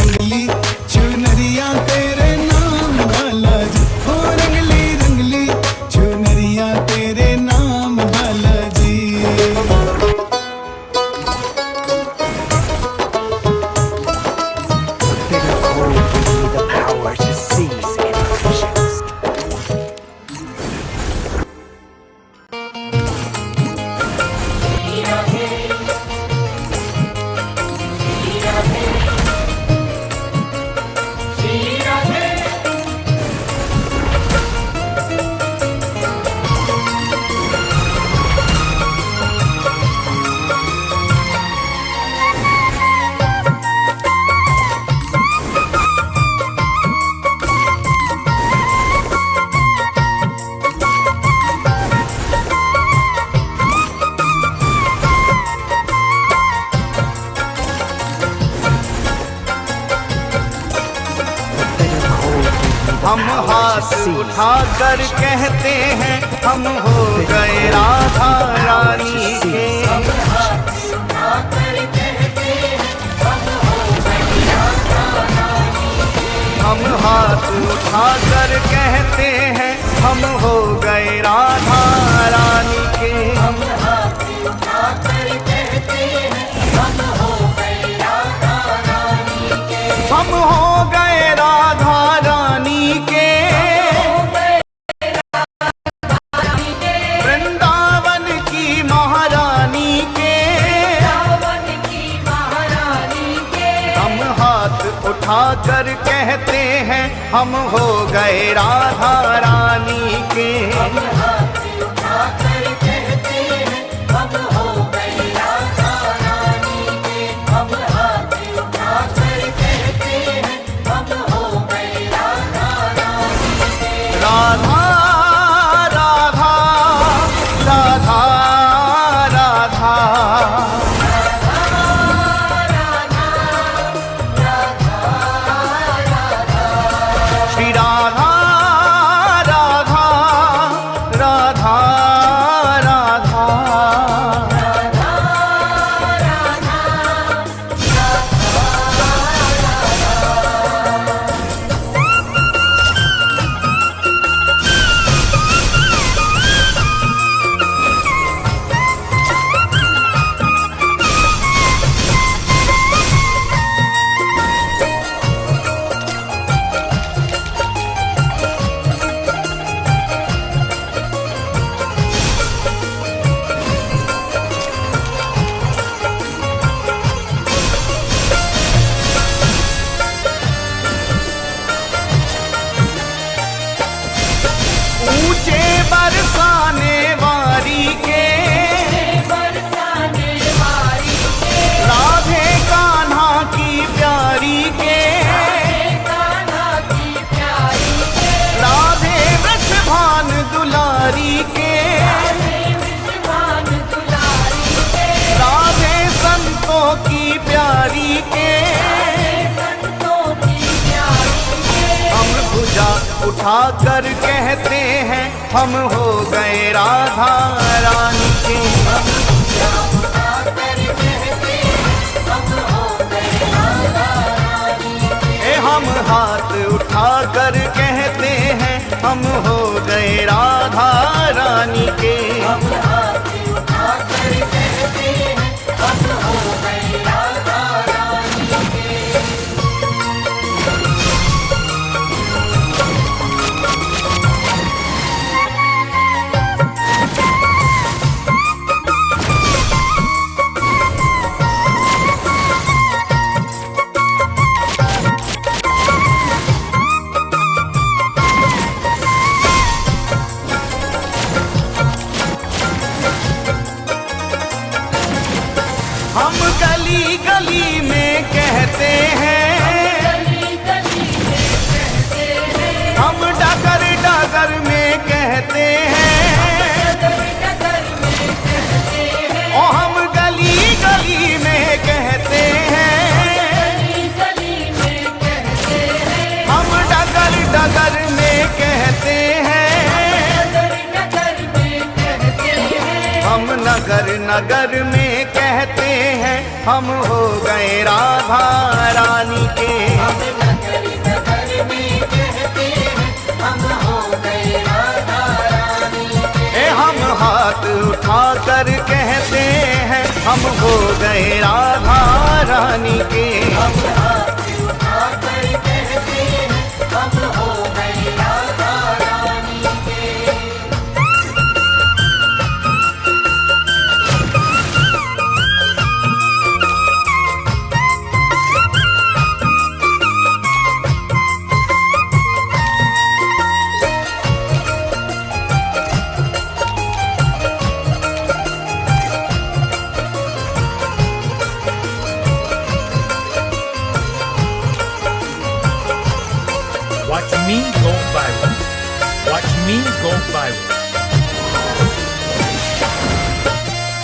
रंगली चुनरिया तेरे नाम बालाजी, ओ रंगली रंगली चुनरिया तेरे नाम Balaji. Bitter cold gives me the power to seize imperfections. हम हाथ उठाकर कहते हैं हम हो गए राधा रानी के। हम हाथ उठाकर कहते हैं हम हो गए राधा रानी के। हम हो गए राधा रानी के। वृंदावन की महारानी के। हम हाथ उठाकर कहते हैं हम हो गए राधा रानी के। राधा राधा राधा राधा श्री राधा राधा राधा राधा। ऊंचे बरसाने वारी के। राधे कान्हा की प्यारी के। राधे वृषभान दुलारी के। राधे संतों की प्यारी के। हम भुजा उठाकर कहते हैं हम हो गए राधा रानी के। हम हाथ उठाकर कहते हैं हम हो गए राधा रानी के। हम गली गली में कहते हैं। हम डगर डगर में कहते हैं। ओ हम गली गली में कहते हैं। हम डगर डगर में कहते हैं। हम नगर नगर में कहते हैं हम हो गए राधा रानी के। me go viral. Watch me go viral.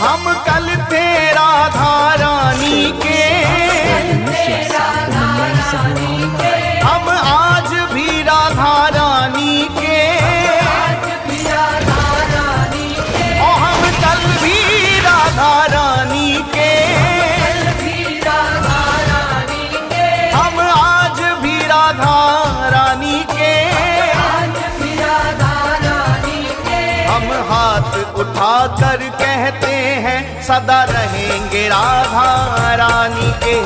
हम कल थे राधा रानी के, हम आज भी राधा रानी के, और हम कल भी राधा रानी के, हम आज भी राधा रानी के, हम हाथ उठाकर कहते हैं सदा रहेंगे राधा रानी के।